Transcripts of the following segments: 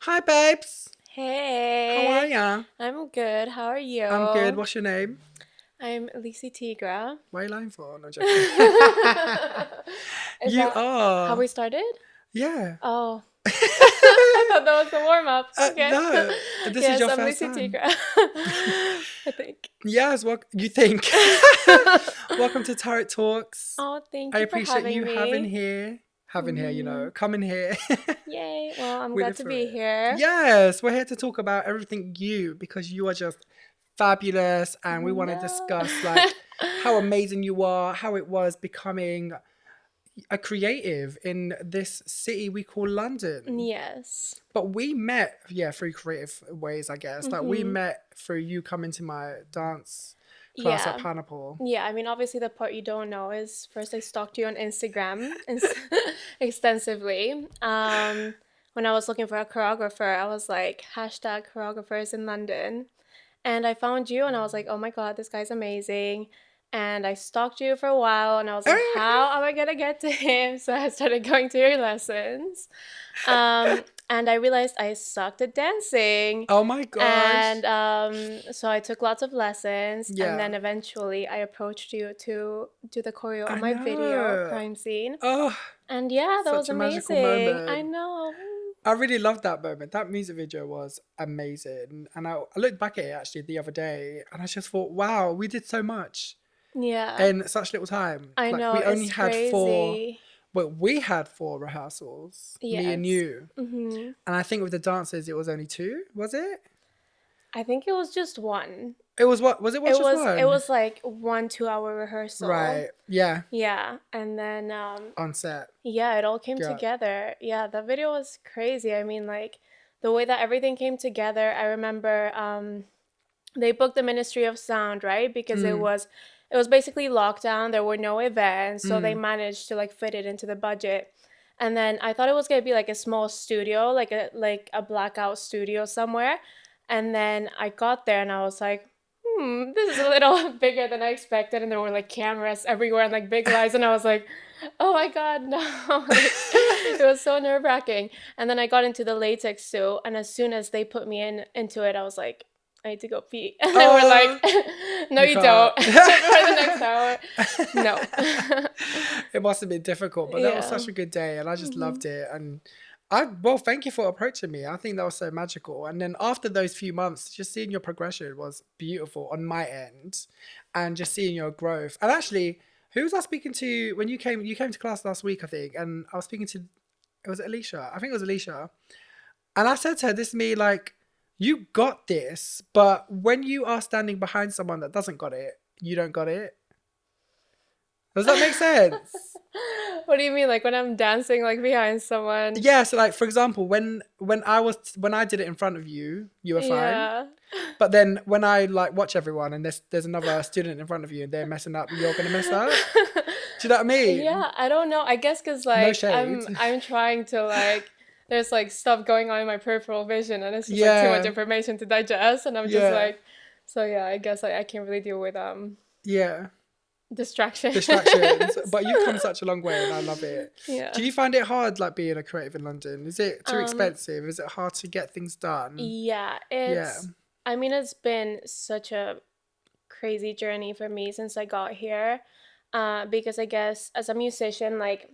Hi, babes. How are Hey, ya? I'm good. How are I'm good. you? What's your name? I'm Lisey Tigra. Why are you lying for? No joking. Is You that how are. we started? Yeah. Oh, I thought that was the warm up. Okay. No, this is Yes, your I'm first Lisey time. Tigra. I think. Yes, what you think? Welcome to Tarek Talks. Oh, I thank you for appreciate you having having me. here. Having here, Mm, coming here. yay. Well, I'm We glad live to for be it. here. Yes, we're here to talk about everything you because you are just fabulous and we want to No. discuss like how amazing you are, how it was becoming a creative in this city we call London. Yes. But we met, yeah, through creative ways, I guess. Like we Mm-hmm. met through you coming to my dance class at Yeah. Pineapple. Yeah, I mean, obviously, the part you don't know is first I stalked you on Instagram extensively. When I was looking for a choreographer, I was like, hashtag choreographers in London. And I found you and I was like, oh my God, this guy's amazing. And I stalked you for a while and I was like, how am I gonna get to him? So I started going to your lessons. And I realized I sucked at dancing. Oh my gosh. And so I took lots of lessons, and Yeah, then eventually I approached you to do the choreo I on my video, know. Crime Scene. Oh, And yeah, that was such a magical amazing. I moment. know. I really loved that moment. That music video was amazing. And I looked back at it actually the other day and I just thought, wow, we did so much Yeah, in such little time. I Like know. we only It's had four, crazy. well, we had four rehearsals, me and Yes. you. Mm-hmm. And I think with the dancers, it was only two, was it? I think it was just one. It was what? Was it what? Just It one? was like 1 2 hour rehearsal. Right. Yeah. Yeah, and then On set. yeah, it all came Yeah. together. Yeah, the video was crazy. I mean, like the way that everything came together. I remember they booked the Ministry of Sound, right? Because Mm, it was basically lockdown. There were no events, so they mm. managed to like fit it into the budget. And then I thought it was gonna be like a small studio, like a blackout studio somewhere. And then I got there and I was like, this is a little bigger than I expected. And there were like cameras everywhere and like big lights. And I was like, oh my God, no. Like, it was so nerve wracking. And then I got into the latex suit. And as soon as they put me into it, I was like, I need to go pee. And they were like, Oh, no, you you can't. don't. For the next hour. No. It must have been difficult, but that was Yeah. such a good day and I just Hmm. loved it. And well, thank you for approaching me. I think that was so magical. And then after those few months, just seeing your progression was beautiful on my end and just seeing your growth. And actually, who was I speaking to when you came? You came to class last week, I think, and I was speaking to, it was Alicia. I think it was Alicia. And I said to her, this is me, like, you got this, but when you are standing behind someone that doesn't got it, you don't got it. Does that make sense? What do you mean? Like when I'm dancing like behind someone? Yeah, so like for example, when I did it in frfront of you, you were fine. Yeah. But then when I like watch everyone and there's another student in front of you and they're messing up, you're gonna mess up. Do you know what I mean? Yeah, I don't know. I guess because No like shade. I'm trying to like there's like stuff going on in my peripheral vision and it's just like too much Yeah, information to digest and I'm just yeah, like so yeah, I guess I can't really deal with yeah. distractions. Distractions. But you've come such a long way and I love it. Yeah. Do you find it hard like being a creative in London? Is it too Um expensive? Is it hard to get things done? yeah, Yeah. I mean it's been such a crazy journey for me since I got here. Because I guess as a musician, like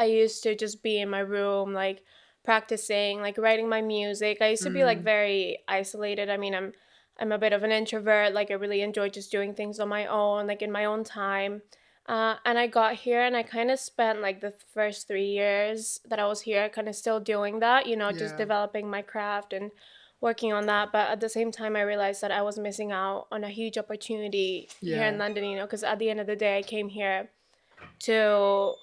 I used to just be in my room, like practicing, like writing my music. I used to be like Mm, very isolated. I mean, I'm a bit of an introvert. Like I really enjoy just doing things on my own, like in my own time. And I got here and I kind of spent like the first 3 years that I was here, kind of still doing that, just yeah. developing my craft and working on that. But at the same time, I realized that I was missing out on a huge opportunity here in Yeah. London, because at the end of the day, I came here to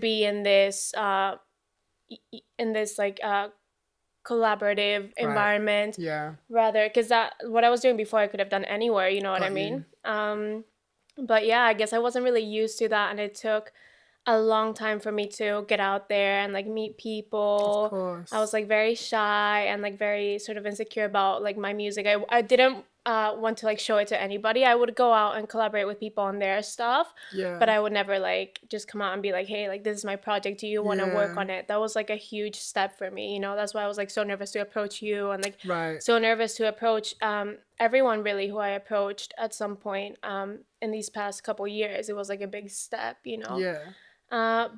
be in this like collaborative Right. environment Yeah. rather because that what I was doing before I could have done anywhere, you know what I Got you. mean. But yeah, I guess I wasn't really used to that and it took a long time for me to get out there and like meet Of people. I was course. like very shy and like very sort of insecure about like my music. I didn't want to like show it to anybody. I would go out and collaborate with people on their stuff, but Yeah. I would never like just come out and be like, hey, like this is my project. Do you want to work Yeah. on it? That was like a huge step for me. You know, that's why I was like so nervous to approach you and like Right. so nervous to approach everyone really who I approached at some point in these past couple years. It was like a big step, you know. Yeah.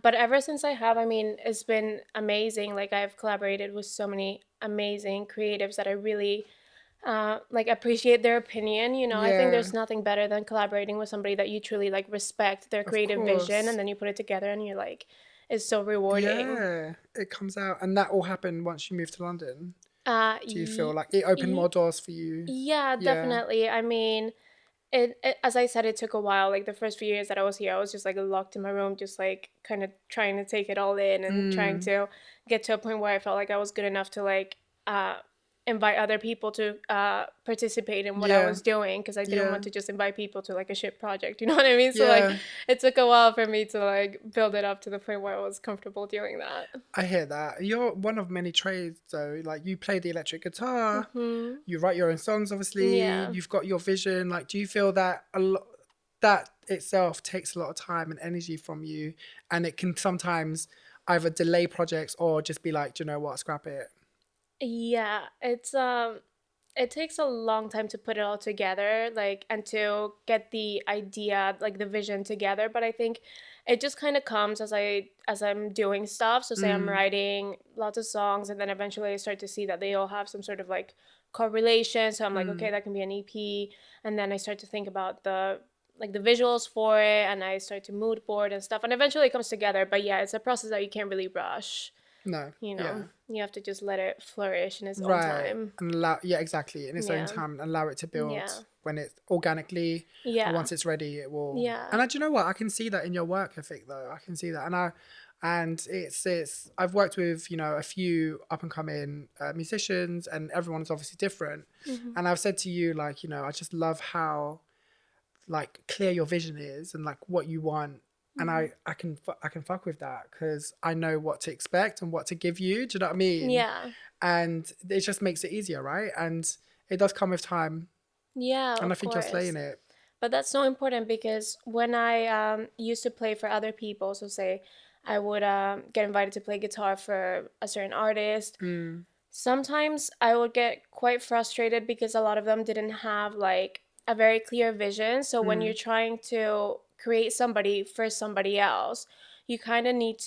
But ever since I have, I mean, it's been amazing. Like I've collaborated with so many amazing creatives that I really like appreciate their opinion. You know, I think Yeah. there's nothing better than collaborating with somebody that you truly like respect their Of creative vision, course. and then you put it together, and you're like, it's so rewarding. Yeah. It comes out, and that all happened once you moved to London. Uh, Do you feel y- like it opened more y- doors for you? yeah, Yeah. definitely. I mean, as I said, it took a while. Like the first few years that I was here, I was just like locked in my room, just like kind of trying to take it all in and trying Mm. to get to a point where I felt like I was good enough to like invite other people to participate in what I Yeah. was doing, because I didn't Yeah. want to just invite people to like a shit project. You know what I mean? So like Yeah. it took a while for me to like build it up to the point where I was comfortable doing that. I hear that. You're one of many trades, though. Like you play the electric guitar, Hmm. you write your own songs, obviously. Yeah. You've got your vision. Like, do you feel that a lot that itself takes a lot of time and energy from you, and it can sometimes either delay projects or just be like, do you know what, scrap it. Yeah, it takes a long time to put it all together, like, and to get the idea, like the vision together, but I think it just kind of comes as I'm doing stuff. So say I'm Mm, writing lots of songs, and then eventually I start to see that they all have some sort of like correlation. So I'm like, okay, mm, that can be an EP, and then I start to think about the visuals for it, and I start to mood board and stuff, and eventually it comes together. But yeah, it's a process that you can't really rush. no, You know, yeah. you have to just let it flourish in its own Right. time. And allow, yeah, exactly, in its own Yeah. time, and allow it to Yeah. build when it's organically, and Yeah. once it's ready, it will. Yeah. And do you know what? I can see that in your work ethic, though. I can see that, and it's. I've worked with a few up and coming musicians, and everyone's obviously different. Hmm. And I've said to you, like, I just love how like clear your vision is and like what you want. And Hmm. I can fuck with that because I know what to expect and what to give you. Do you know what I mean? Yeah. And it just makes it easier, right? And it does come with time, Yeah, and I of think you're course. slaying it. But that's so important, because when I used to play for other people, so say I would get invited to play guitar for a certain artist, Mm, sometimes I would get quite frustrated because a lot of them didn't have like a very clear vision. So when you're mm, trying to create somebody for somebody else, you kind of need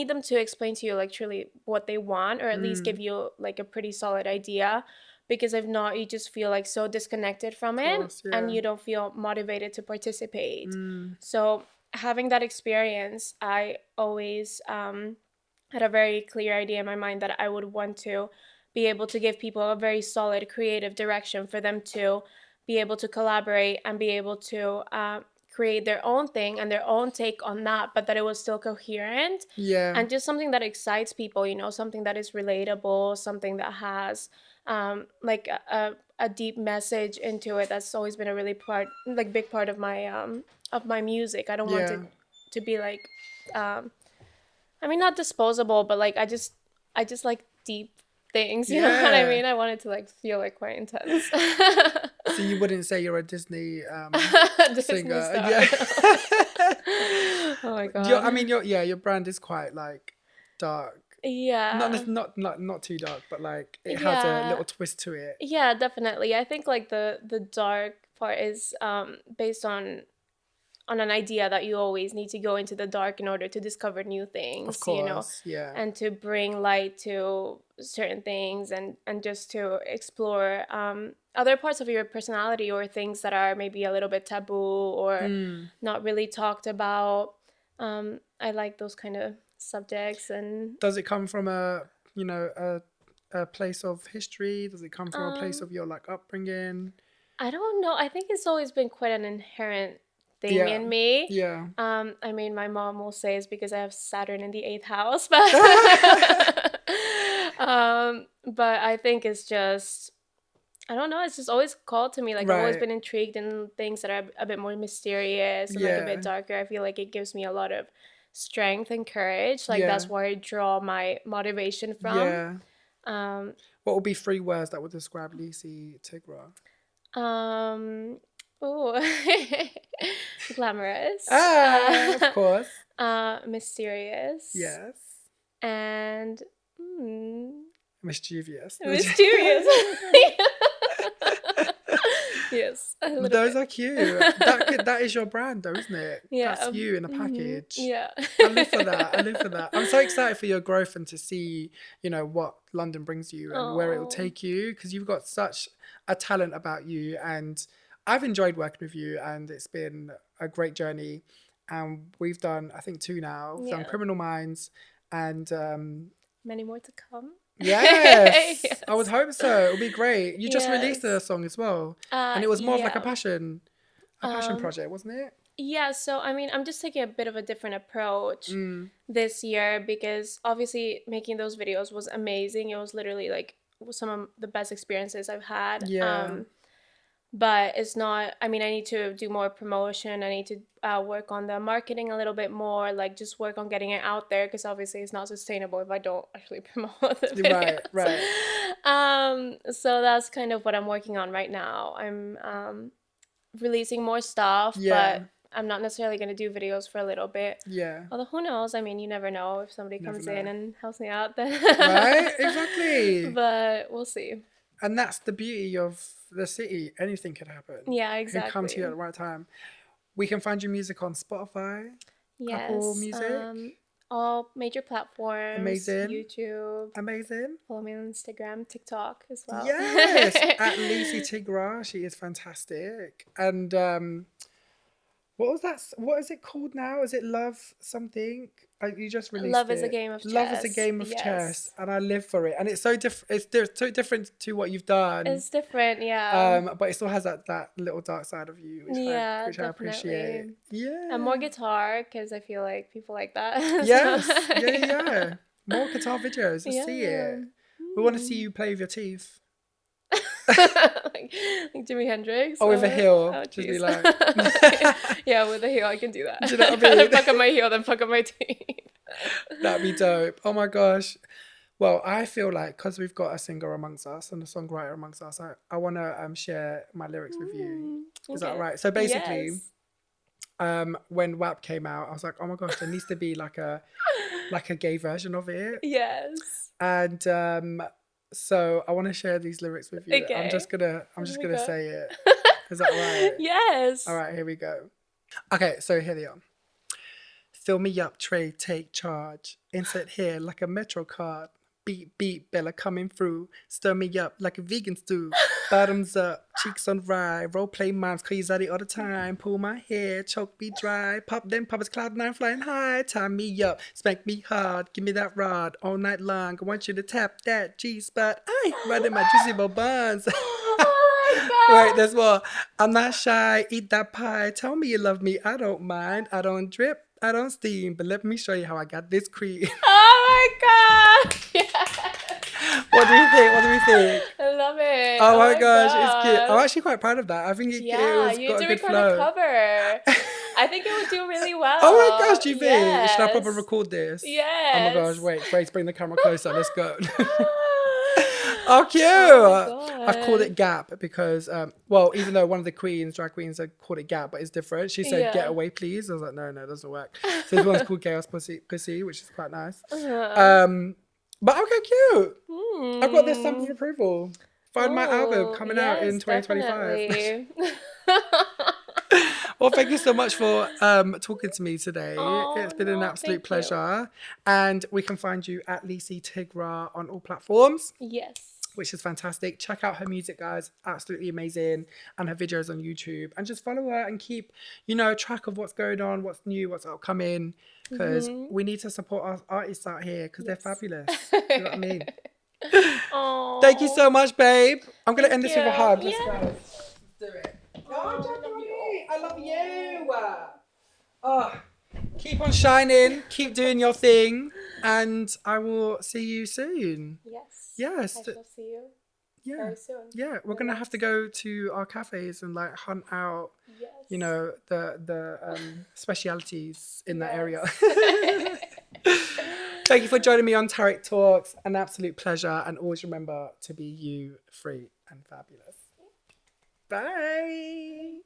them to explain to you like truly what they want, or at least give mm, you like a pretty solid idea, because if not, you just feel like so disconnected from of it, course, and yeah. you don't feel motivated to participate. Mm, So having that experience, I always had a very clear idea in my mind that I would want to be able to give people a very solid creative direction for them to be able to collaborate and be able to create their own thing and their own take on that, but that it was still coherent yeah, and just something that excites people, you know, something that is relatable, something that has like a deep message into it. That's always been a really big part of my music. I don't want yeah, it to be like um, I mean, not disposable, but like I just like deep things, you know what I yeah. mean? I wanted to like feel like quite intense. So you wouldn't say you're a Disney Disney singer, star. yeah? Oh my I god. mean, your brand is quite like dark. Yeah. Not too dark, but like it has a Yeah. little twist to it. Yeah, definitely. I think like the dark part is based on an idea that you always need to go into the dark in order to discover new Of things, you know, course, yeah. and to bring light to certain things, and just to explore other parts of your personality, or things that are maybe a little bit taboo or Mm. not really talked about. I like those kind of subjects. And Does it come from a place of history? Does it come from a place um, of your like upbringing? I don't know. I think it's always been quite an inherent thing Yeah, in me. yeah. I mean, my mom will say it's because I have Saturn in the eighth house, but but I think it's just, I don't know. It's just always called to me. Like I've always Right. been intrigued in things that are a bit more mysterious and like a bit Yeah, darker. I feel like it gives me a lot of strength and courage. Like yeah, that's where I draw my motivation from. yeah. Um, What would be three words that would describe Lisey Tigra? Um, oh, glamorous, Of course. mysterious, Yes. and mm, Mischievous. mischievous. Yes, a little Those bit. are cute. That is your brand though, isn't it? Yeah. That's you in a package. Yeah. I live for that. I live for that. I'm so excited for your growth and to see, what London brings you and where it will Oh, take you because you've got such a talent about you and I've enjoyed working with you and it's been a great journey. And we've done, I think, two now. We've done yeah. Criminal Minds and Many more to come. yes, I would Yes. hope so. It'll be great. You just released a Yes. song as well, and it was more of like Yeah. a passion Um, project, wasn't it? yeah, so I mean, I'm just taking a bit of a different approach Mm. this year because obviously making those videos was amazing. It was literally like some of the best experiences I've had. Yeah, But it's not, I mean, I need to do more promotion. I need to work on the marketing a little bit more, like just work on getting it out there because obviously it's not sustainable if I don't actually promote the right, videos. right. So that's kind of what I'm working on right now. I'm releasing more stuff, Yeah, but I'm not necessarily going to do videos for a little bit. yeah. Although who knows? I mean, you never know if somebody You never comes in know. and helps me out then. Right? Exactly. But we'll see. And that's the beauty of the city. Anything could happen. Yeah, Who come to you at exactly. the right time. We can find your music on Spotify, Apple Yes. Music. All major platforms, Amazing. YouTube. Amazing. Follow me on Instagram, TikTok as well. Yes, at Lisey Tigra. She is fantastic. And what was that? What is it called now? Is it Love something? You just released Love is a it. game of Love is a chess. game of chess, Yes. and I live for it. And it's so different. So different to what you've done. It's different, yeah. But it still has that little dark side of you, Yeah, which I appreciate. definitely. And more Yeah. guitar because I feel like people like that. Yes. Yeah. Yeah. So Yeah. More guitar videos. Let's see yeah. it. We want to see you play with your teeth. like, like Jimi Hendrix. Or with a heel. Oh, Just be jeez. like. Yeah, with a heel, I can do that. Do you know what I'd I rather mean? fuck up my heel than fuck up my teeth. That'd be dope. Oh my gosh. Well, I feel like because we've got a singer amongst us and a songwriter amongst us, I want to share my lyrics with you. Is that Okay. right? So basically, Yes. when WAP came out, I was like, oh my gosh, there needs to be like a gay version of it. Yes. And so I want to share these lyrics with you. I'm Okay. just gonna Oh my gonna God. say it. Is that right? Yes. All right, here we go. Okay, so here they are. Fill me up, tray, take charge. Insert here like a Metro card. Beat, beat, Bella coming through. Stir me up like a vegan stew. Bottoms up, cheeks on rye. Role play moms, call you zaddy all the time. Pull my hair, choke me dry. Pop them poppers, cloud nine flying high. Tie me up, spank me hard. Give me that rod all night long. I want you to tap that G spot. Ay, right in my juicy buns. Oh Wait, my God. there's more. I'm not shy. Eat that pie. Tell me you love me. I don't mind. I don't drip. I don't steam. But let me show you how I got this cream. Oh my God. Yes. What do you think? What do we think? I love it. Oh Oh my my gosh, it's cute. I'm God. actually quite proud of that. I think it Yeah, was you need got a to good record a flow. cover. I think it would do really Oh my gosh, well. do you think? Should I proper Yes. record this? Oh my gosh, Yes. wait, Grace, bring the camera closer. Let's go. Oh Oh, cute. my I've called God. it Gap because, well, even though one of the drag queens, had called it Gap, but it's different. She said, "Get Yeah. away, please." I was like, "No, no, it doesn't work." So this one's called Chaos Pussy, which is quite nice. Uh, But okay, cute. I've got this stamp of hmm. approval. Find my album Oh, coming out in yes, 2025. definitely. Well, thank you so much for talking to me today. Oh, It's been an no, absolute thank you. pleasure. And we can find you at Lisey Tigra on all platforms, Yes. which is fantastic. Check out her music, guys. Absolutely amazing. And her videos on YouTube. And just follow her and keep, track of what's going on, what's new, what's upcoming. Because we need to support our artists out here because they're Yes. fabulous. You know what I mean? Oh, Thank you so much, babe. I'm going to end thank this with a you. hug. Let's Yeah. go. Let's do it. Oh, I love you. I love you. Oh, keep on shining. Keep doing your thing. And I will see you soon. Yes. Yes. I shall see you Yeah. very soon. Yeah. We're going to have to go to our cafes and hunt out, Yes. the specialities in that area. Yes. Thank you for joining me on Tarek Talks. An absolute pleasure. And always remember to be you, free and fabulous. Bye.